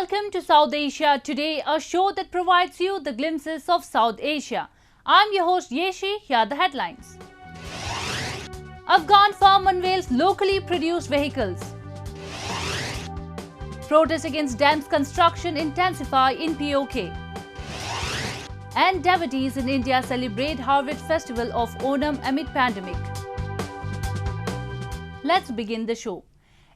Welcome to South Asia Today, a show that provides you the glimpses of South Asia. I'm your host Yeshi. Here are the headlines. Afghan firm unveils locally produced vehicles. Protests against dams construction intensify in POK. And devotees in India celebrate Harvest Festival of Onam amid pandemic. Let's begin the show.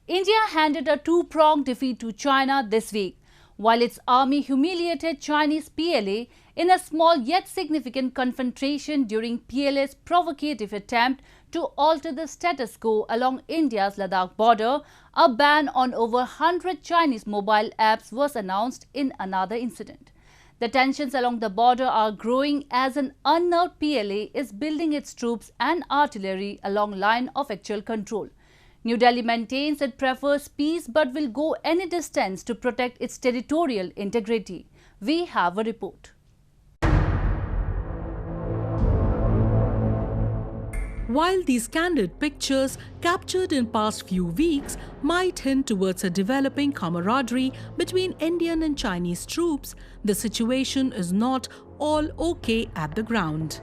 India handed a two-pronged defeat to China this week, while its army humiliated Chinese PLA in a small yet significant confrontation during PLA's provocative attempt to alter the status quo along India's Ladakh border. A ban on over 100 Chinese mobile apps was announced in another incident. The tensions along the border are growing as an unnerved PLA is building its troops and artillery along line of actual control. New Delhi maintains it prefers peace but will go any distance to protect its territorial integrity. We have a report. While these candid pictures captured in past few weeks might hint towards a developing camaraderie between Indian and Chinese troops, the situation is not all okay at the ground.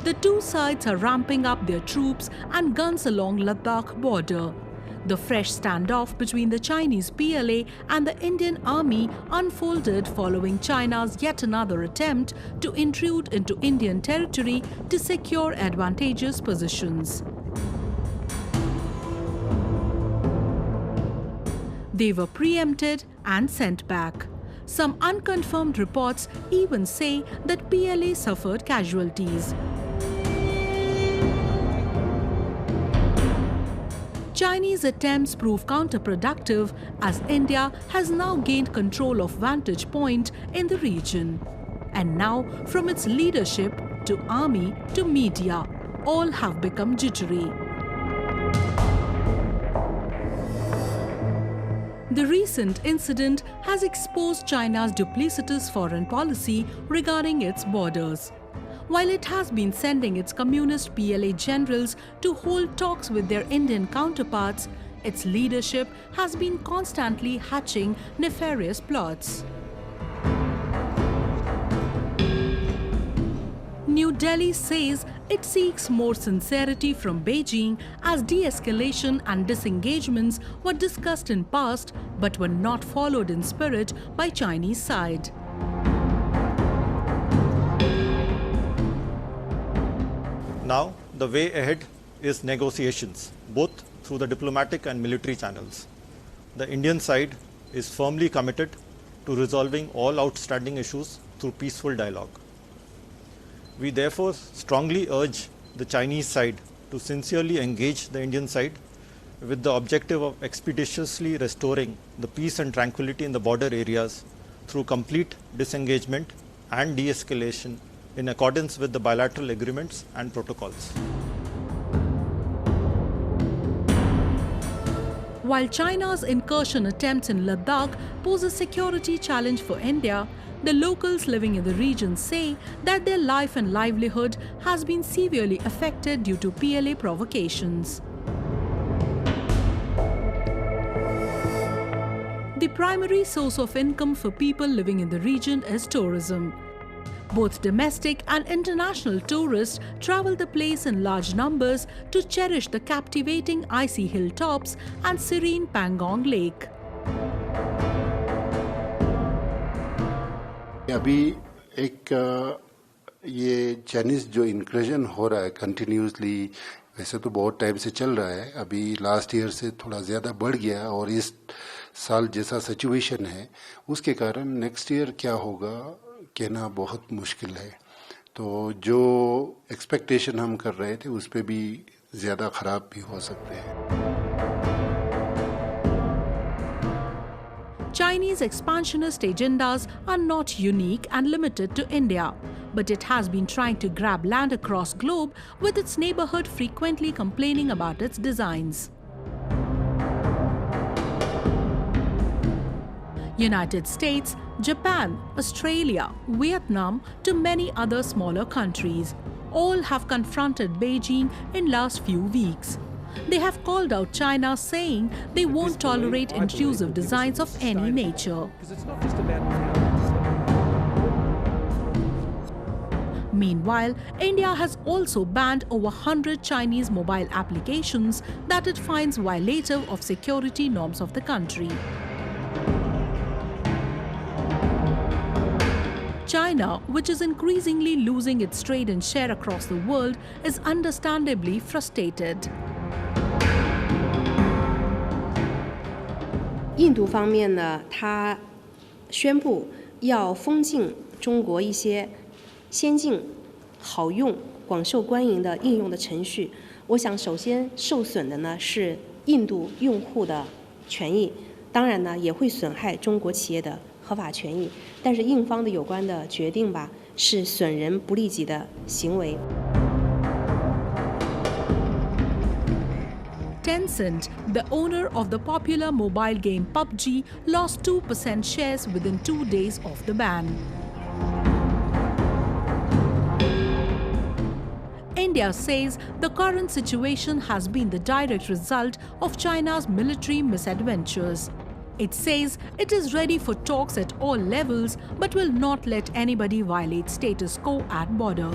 The two sides are ramping up their troops and guns along Ladakh border. The fresh standoff between the Chinese PLA and the Indian army unfolded following China's yet another attempt to intrude into Indian territory to secure advantageous positions. They were preempted and sent back. Some unconfirmed reports even say that PLA suffered casualties. Chinese attempts prove counterproductive as India has now gained control of vantage point in the region. And now, from its leadership to army to media, all have become jittery. The recent incident has exposed China's duplicitous foreign policy regarding its borders. While it has been sending its communist PLA generals to hold talks with their Indian counterparts, its leadership has been constantly hatching nefarious plots. New Delhi says it seeks more sincerity from Beijing as de-escalation and disengagements were discussed in past but were not followed in spirit by Chinese side. Now, the way ahead is negotiations, both through the diplomatic and military channels. The Indian side is firmly committed to resolving all outstanding issues through peaceful dialogue. We therefore strongly urge the Chinese side to sincerely engage the Indian side with the objective of expeditiously restoring the peace and tranquility in the border areas through complete disengagement and de-escalation in accordance with the bilateral agreements and protocols. While China's incursion attempts in Ladakh pose a security challenge for India, the locals living in the region say that their life and livelihood has been severely affected due to PLA provocations. The primary source of income for people living in the region is tourism. Both domestic and international tourists travel the place in large numbers to cherish the captivating icy hilltops and serene Pangong Lake. अभी एक ये Chinese जो इंक्रेजन हो रहा है continuously, वैसे तो बहुत टाइम से चल रहा है, अभी लास्ट ईयर से थोड़ा ज़्यादा बढ़ गया और इस साल जैसा सिचुएशन है उसके कारण नेक्स्ट ईयर क्या होगा कहना बहुत मुश्किल है. तो जो एक्सपेक्टेशन हम कर रहे थे उस पे भी ज़्यादा ख़राब भी हो सकते हैं. Chinese expansionist agendas are not unique and limited to India, but it has been trying to grab land across globe, with its neighborhood frequently complaining about its designs. United States, Japan, Australia, Vietnam to many other smaller countries all have confronted Beijing in last few weeks. they have called out China, saying they won't tolerate intrusive designs of any nature. Meanwhile, India has also banned over 100 Chinese mobile applications that it finds violative of security norms of the country. China, which is increasingly losing its trade and share across the world, is understandably frustrated. 印度方面呢，它宣布要封禁中国一些先进、好用、广受欢迎的应用的程序。我想，首先受损的呢是印度用户的权益，当然呢也会损害中国企业的合法权益。但是印方的有关的决定吧，是损人不利己的行为。 Tencent, the owner of the popular mobile game PUBG, lost 2% shares within 2 days of the ban. India says the current situation has been the direct result of China's military misadventures. It says it is ready for talks at all levels but will not let anybody violate status quo at border.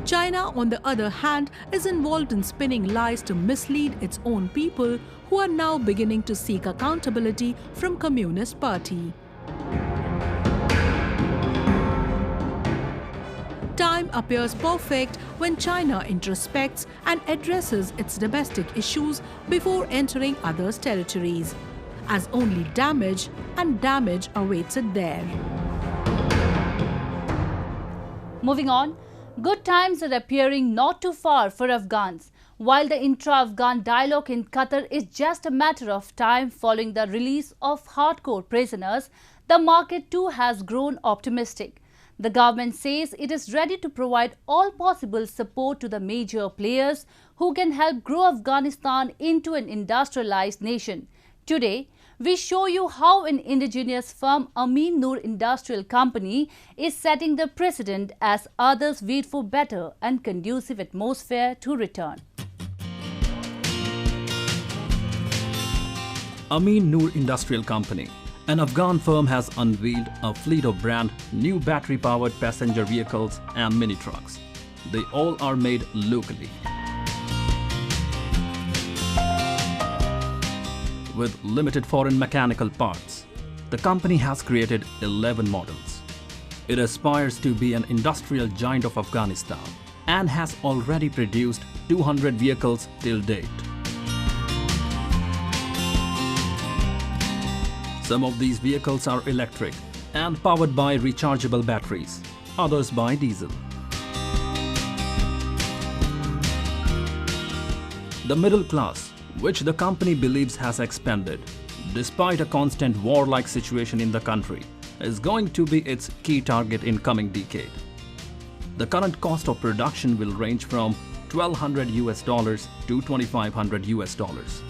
China, on the other hand, is involved in spinning lies to mislead its own people, who are now beginning to seek accountability from Communist Party. Time appears perfect when China introspects and addresses its domestic issues before entering others' territories, as only damage awaits it there. Moving on, good times are appearing not too far for Afghans. While the intra-Afghan dialogue in Qatar is just a matter of time following the release of hardcore prisoners, the market too has grown optimistic. The government says it is ready to provide all possible support to the major players who can help grow Afghanistan into an industrialized nation. Today, we show you how an indigenous firm, Amin Noor Industrial Company, is setting the precedent as others wait for better and conducive atmosphere to return. Amin Noor Industrial Company, an Afghan firm, has unveiled a fleet of brand new battery-powered passenger vehicles and mini-trucks. They all are made locally. With limited foreign mechanical parts, the company has created 11 models. It aspires to be an industrial giant of Afghanistan and has already produced 200 vehicles till date. Some of these vehicles are electric and powered by rechargeable batteries, others by diesel. The middle class, which the company believes has expanded, despite a constant war-like situation in the country, is going to be its key target in coming decade. The current cost of production will range from $1,200 to $2,500.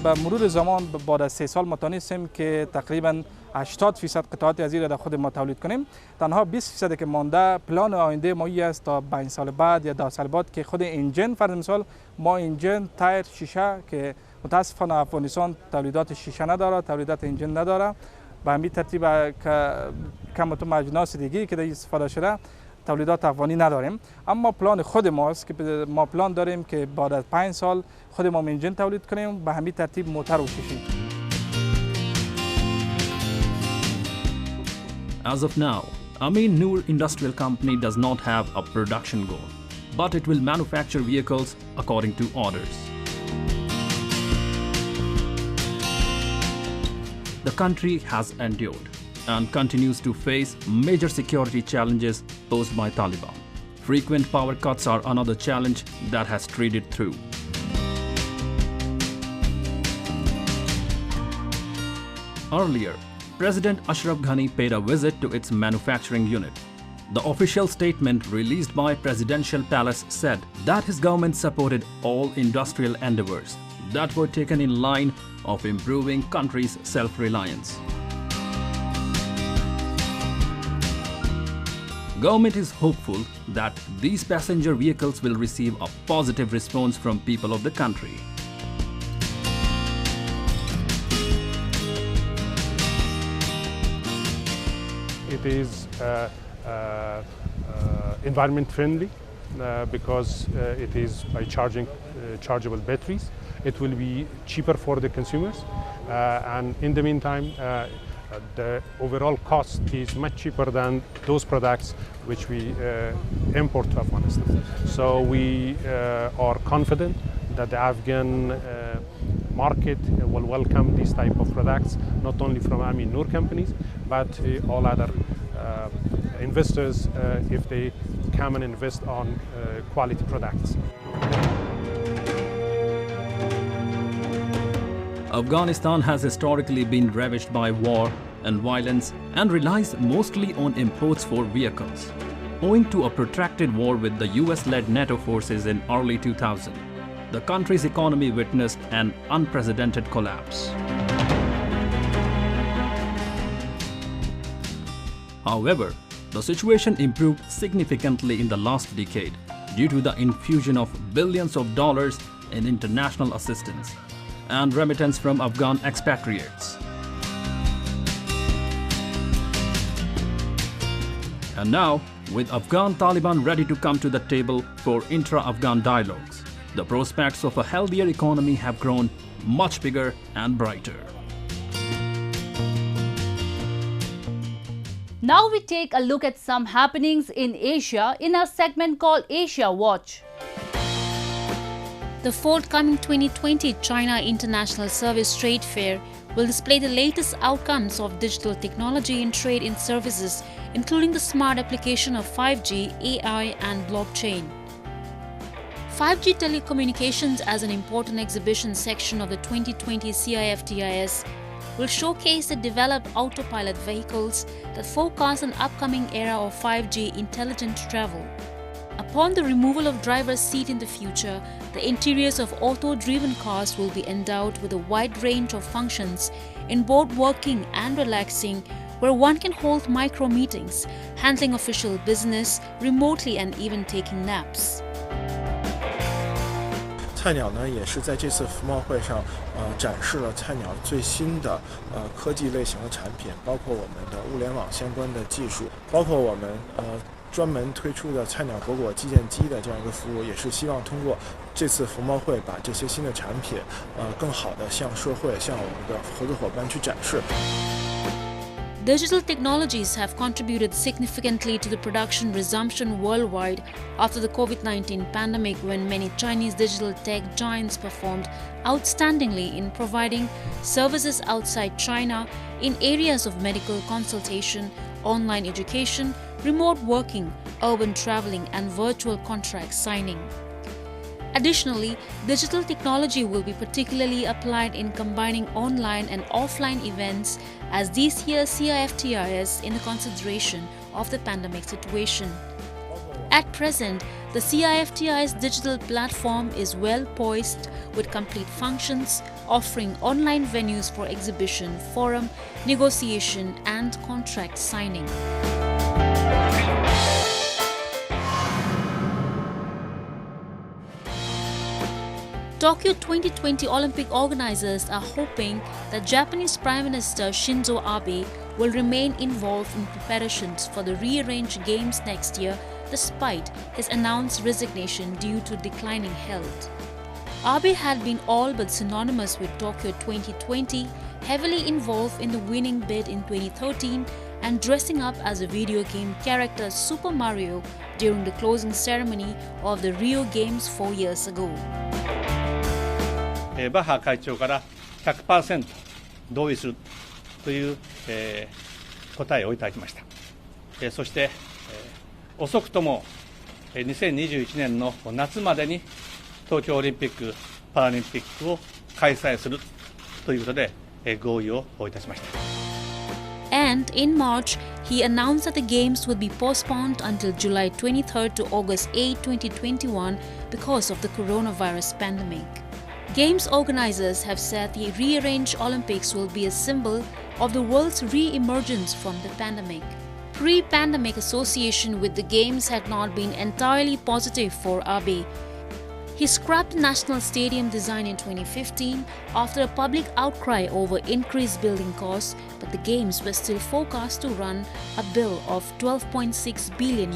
به مرور زمان بعد از 3 سال ما تونستیم که تقریبا 80% قطعات از این را خود ما تولید کنیم. تنها 20% که مانده پلان آینده ما است تا 5 سال بعد یا 10 سال بعد که خود انجن، فرض مثال ما انجن، تایر، شیشه که متاسفانه افغانستان تولیدات شیشه نداره، تولیدات انجن نداره، به همین ترتیب که کم و کم اجناس دیگه که در استفاده شده تولیدات افغانی نداریم. اما پلان خود ماست که ما پلان داریم که بعد از 5 سال خود ما انجن تولید کنیم، به همین ترتیب موتور و شیشه. As of now, Amin Noor Industrial Company does not have a production goal, but it will manufacture vehicles according to orders. The country has endured and continues to face major security challenges posed by Taliban. Frequent power cuts are another challenge that has treated through. Earlier, President Ashraf Ghani paid a visit to its manufacturing unit. The official statement released by Presidential Palace said that his government supported all industrial endeavors that were taken in line of improving country's self-reliance. Government is hopeful that these passenger vehicles will receive a positive response from people of the country. It is environment friendly because it is by charging chargeable batteries. It will be cheaper for the consumers, and in the meantime the overall cost is much cheaper than those products which we import to Afghanistan. So we are confident that the Afghan market will welcome these type of products, not only from Amin Noor companies, but all other investors if they come and invest on quality products. Afghanistan has historically been ravaged by war and violence and relies mostly on imports for vehicles. Owing to a protracted war with the US-led NATO forces in early 2000, the country's economy witnessed an unprecedented collapse. However, the situation improved significantly in the last decade due to the infusion of billions of dollars in international assistance and remittance from Afghan expatriates. And now, with Afghan Taliban ready to come to the table for intra-Afghan dialogues, the prospects of a healthier economy have grown much bigger and brighter. Now we take a look at some happenings in Asia in a segment called Asia Watch. The forthcoming 2020 China International Service Trade Fair will display the latest outcomes of digital technology in trade and services, including the smart application of 5G, AI and blockchain. 5G telecommunications as an important exhibition section of the 2020 CIFTIS will showcase the developed autopilot vehicles that forecast an upcoming era of 5G intelligent travel. Upon the removal of driver's seat in the future, the interiors of auto-driven cars will be endowed with a wide range of functions in both working and relaxing, where one can hold micro-meetings, handling official business remotely and even taking naps. 菜鸟呢也是在这次服贸会上展示了菜鸟最新的科技类型的产品，包括我们的物联网相关的技术，包括我们专门推出的菜鸟果果寄件机的这样一个服务，也是希望通过这次服贸会把这些新的产品更好的向社会、向我们的合作伙伴去展示。 Digital technologies have contributed significantly to the production resumption worldwide after the COVID-19 pandemic, when many Chinese digital tech giants performed outstandingly in providing services outside China in areas of medical consultation, online education, remote working, urban traveling and virtual contract signing. Additionally, digital technology will be particularly applied in combining online and offline events, as this year's CIFTIS in the consideration of the pandemic situation. At present, the CIFTI's digital platform is well poised with complete functions, offering online venues for exhibition, forum, negotiation and contract signing. Tokyo 2020 Olympic organizers are hoping that Japanese Prime Minister Shinzo Abe will remain involved in preparations for the rearranged games next year despite his announced resignation due to declining health. Abe had been all but synonymous with Tokyo 2020, heavily involved in the winning bid in 2013 and dressing up as a video game character Super Mario during the closing ceremony of the Rio Games 4 years ago. バッハ会長から 100% 同意するという、答えをいただきました。そして、遅くとも2021年の夏までに東京オリンピック・パラリンピックを開催するということで、合意をいたしました。 And in March, he announced that the Games would be postponed until July 23rd to August 8, 2021 because of the coronavirus pandemic. Games organizers have said the rearranged Olympics will be a symbol of the world's re-emergence from the pandemic. pre-pandemic association with the Games had not been entirely positive for Abe. He scrapped the national stadium design in 2015 after a public outcry over increased building costs, but the Games were still forecast to run a bill of $12.6 billion.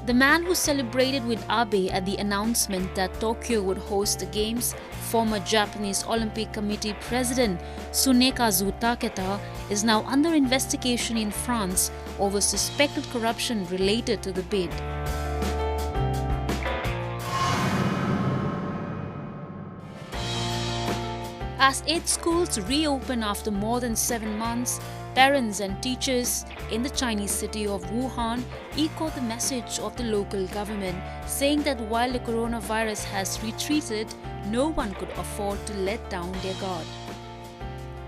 The man who celebrated with Abe at the announcement that Tokyo would host the Games, former Japanese Olympic Committee President Tsunekazu Taketa, is now under investigation in France over suspected corruption related to the bid. As 8 schools reopen after more than 7 months, parents and teachers in the Chinese city of Wuhan echo the message of the local government, saying that while the coronavirus has retreated, no one could afford to let down their guard.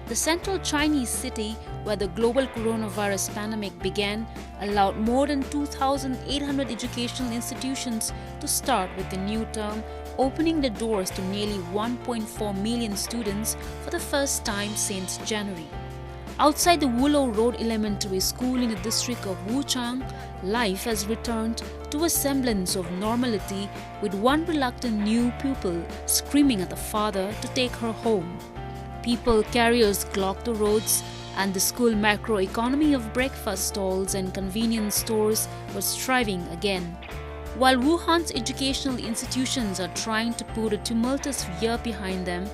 The central Chinese city, where the global coronavirus pandemic began, allowed more than 2,800 educational institutions to start with the new term, opening the doors to nearly 1.4 million students for the first time since January. Outside the Willow Road Elementary School in the district of Wuchang, life has returned to a semblance of normality, with one reluctant new pupil screaming at the father to take her home. People carriers clogged the roads, and the school macroeconomy of breakfast stalls and convenience stores was thriving again. While Wuhan's educational institutions are trying to put a tumultuous year behind them,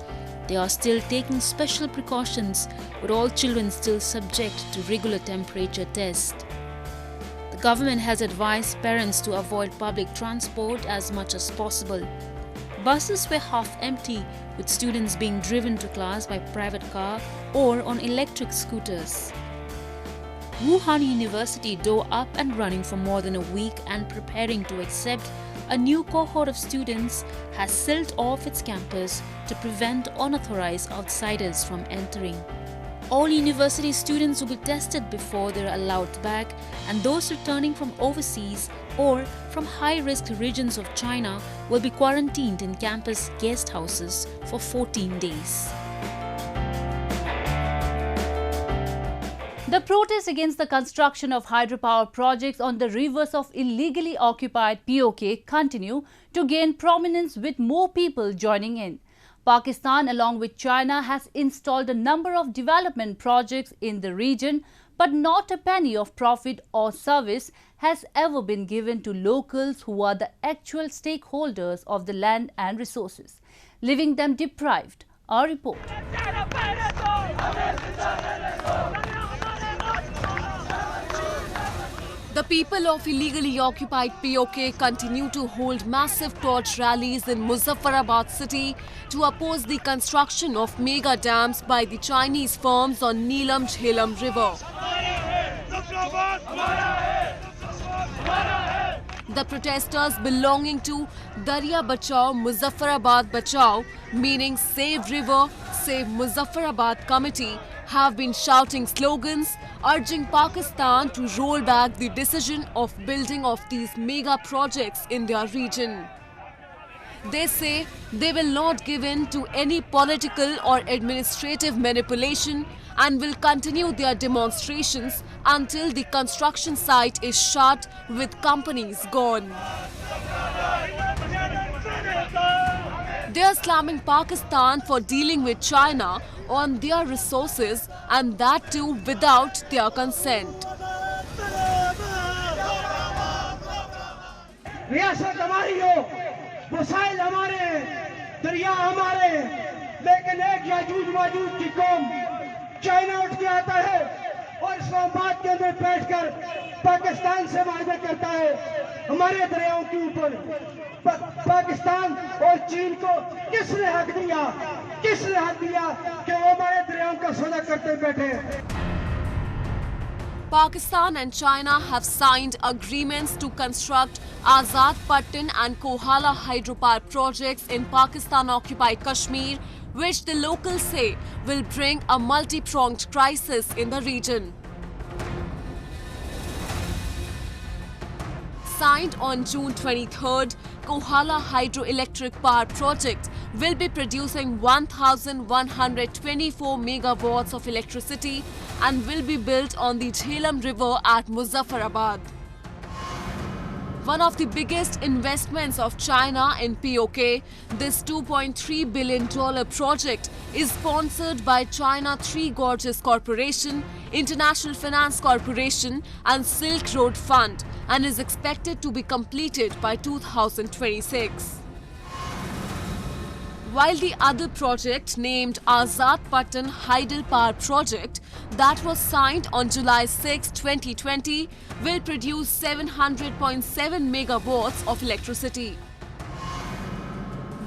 they are still taking special precautions, with all children still subject to regular temperature tests. The government has advised parents to avoid public transport as much as possible. Buses were half empty, with students being driven to class by private car or on electric scooters. Wuhan University, though up and running for more than a week and preparing to accept a new cohort of students, has sealed off its campus to prevent unauthorized outsiders from entering. All university students will be tested before they are allowed back, and those returning from overseas or from high-risk regions of China will be quarantined in campus guest houses for 14 days. The protests against the construction of hydropower projects on the rivers of illegally occupied POK continue to gain prominence, with more people joining in. Pakistan, along with China, has installed a number of development projects in the region, but not a penny of profit or service has ever been given to locals, who are the actual stakeholders of the land and resources, leaving them deprived. Our report. The people of illegally occupied POK continue to hold massive torch rallies in Muzaffarabad city to oppose the construction of mega dams by the Chinese firms on Neelam Jhelum River. The protesters belonging to Darya Bachao Muzaffarabad Bachao, meaning Save River, Save Muzaffarabad Committee, have been shouting slogans urging Pakistan to roll back the decision of building of these mega projects in their region. They say they will not give in to any political or administrative manipulation and will continue their demonstrations until the construction site is shut with companies gone. They are slamming Pakistan for dealing with China on their resources, and that too without their consent. रियासत हमारी हो, वसाइल हमारे हैं, दरिया हमारे हैं, लेकिन एक याजूज माजूज की कौम चाइना उठ के आता है और इस्लामाबाद के अंदर बैठकर पाकिस्तान से वायदे करता है हमारे दरियाओं के ऊपर। पाकिस्तान और चीन को किसने हक दिया कि वो हमारे दरियाओं का सौदा करते बैठे? Pakistan and China have signed agreements to construct Azad Pattan and Kohala hydropower projects in Pakistan-occupied Kashmir, which the locals say will bring a multi-pronged crisis in the region. Signed on June 23rd, Kohala hydroelectric power project will be producing 1,124 megawatts of electricity and will be built on the Jhelum River at Muzaffarabad. One of the biggest investments of China in POK, this $2.3 billion project is sponsored by China Three Gorges Corporation, International Finance Corporation and Silk Road Fund and is expected to be completed by 2026. While the other project named Azad Patan Hydel Power Project that was signed on July 6, 2020 will produce 700.7 megawatts of electricity.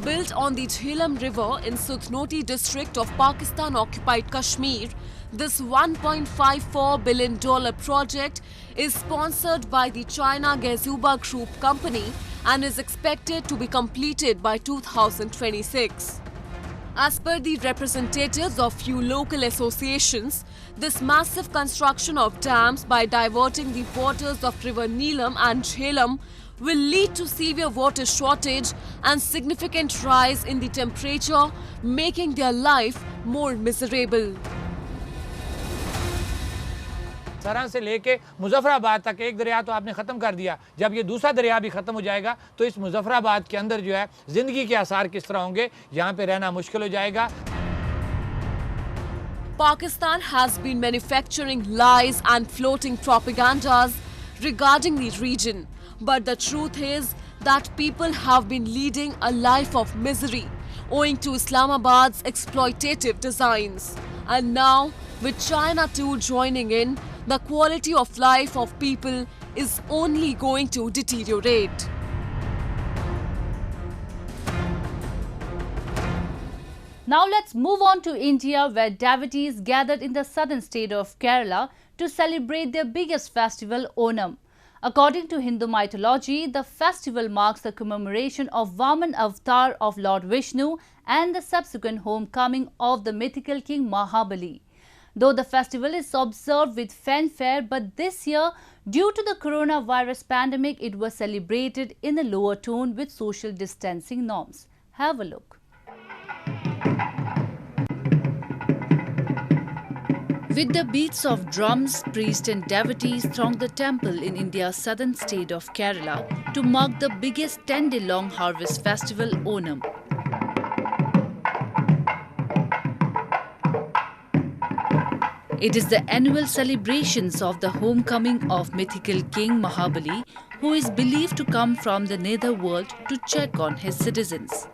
Built on the Jhelum River in Sutnoti district of Pakistan-occupied Kashmir, this $1.54 billion project is sponsored by the China Gezuba Group company and is expected to be completed by 2026. As per the representatives of few local associations, this massive construction of dams by diverting the waters of River Neelam and Jhelum will lead to severe water shortage and significant rise in the temperature, making their life more miserable. सरहद से लेके मुजफ्फराबाद तक एक दरिया तो आपने ख़त्म कर दिया। जब ये दूसरा दरिया भी ख़त्म हो जाएगा तो इस मुजफ्फराबाद के अंदर जो है ज़िंदगी के आसार किस तरह होंगे, यहाँ पे रहना मुश्किल हो जाएगा। Pakistan has been manufacturing lies and floating propagandas regarding the region, but the truth is that people have been leading a life of misery owing to Islamabad's exploitative designs. And now, with China too joining in, the quality of life of people is only going to deteriorate. Now let's move on to India, where devotees gathered in the southern state of Kerala to celebrate their biggest festival, Onam. According to Hindu mythology, the festival marks the commemoration of Vaman avatar of Lord Vishnu and the subsequent homecoming of the mythical king Mahabali. Though the festival is observed with fanfare, but this year, due to the coronavirus pandemic, it was celebrated in a lower tone with social distancing norms. Have a look. With the beats of drums, priests and devotees thronged the temple in India's southern state of Kerala to mark the biggest 10-day-long harvest festival, Onam. It is the annual celebrations of the homecoming of mythical King Mahabali, who is believed to come from the netherworld to check on his citizens.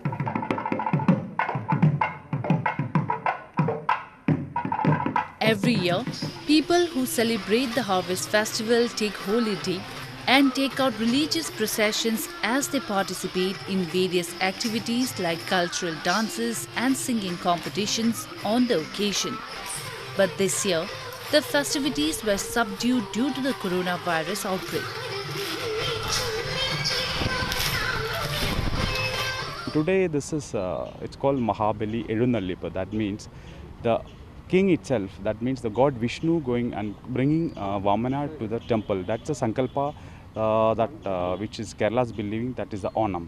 Every year, people who celebrate the harvest festival take holy dip and take out religious processions as they participate in various activities like cultural dances and singing competitions on the occasion. But this year, the festivities were subdued due to the coronavirus outbreak. Today, this is it's called Mahabali Edunallipa. That means the king itself. That means the god Vishnu going and bringing Vamana to the temple. That's a sankalpa which is Kerala's believing. That is the Onam.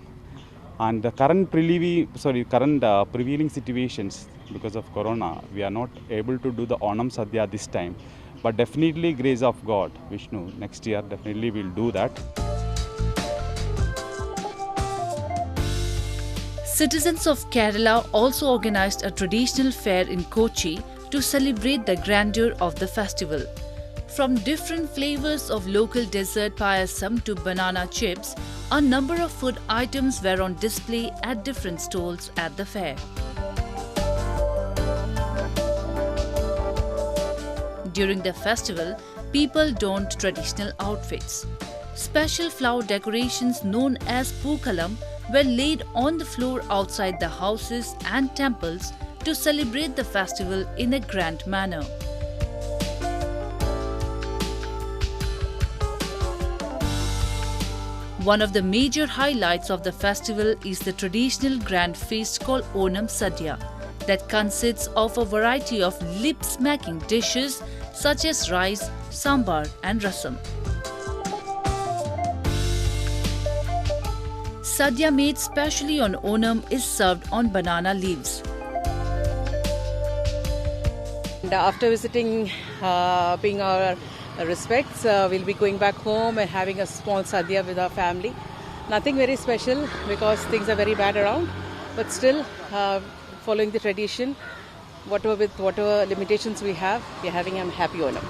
And the current prevailing situations because of Corona, we are not able to do the Onam Sadhya this time. But definitely, grace of God, Vishnu, next year definitely we'll do that. Citizens of Kerala also organized a traditional fair in Kochi to celebrate the grandeur of the festival. From different flavors of local dessert payasam to banana chips, a number of food items were on display at different stalls at the fair. During the festival, people donned traditional outfits. Special flower decorations known as Pookalam were laid on the floor outside the houses and temples to celebrate the festival in a grand manner. One of the major highlights of the festival is the traditional grand feast called Onam Sadhya, that consists of a variety of lip-smacking dishes such as rice, sambar and rasam. Sadhya made specially on Onam is served on banana leaves. And after visiting, paying our respects, we'll be going back home and having a small sadhya with our family. Nothing very special because things are very bad around, but still following the tradition, whatever limitations we have, we're having a happy Onam.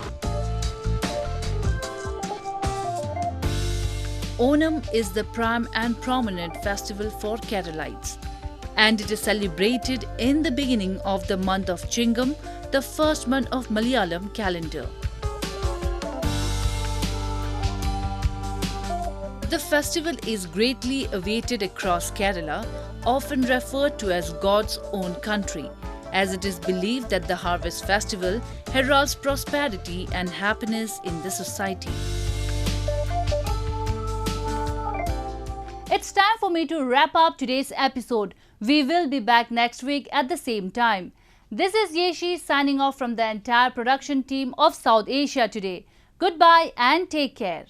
Onam is the prime and prominent festival for Keralites, and it is celebrated in the beginning of the month of Chingam, the first month of Malayalam calendar. The festival is greatly awaited across Kerala, often referred to as God's own country, as it is believed that the harvest festival heralds prosperity and happiness in the society. It's time for me to wrap up today's episode. We will be back next week at the same time. This is Yeshi signing off from the entire production team of South Asia Today. Goodbye and take care.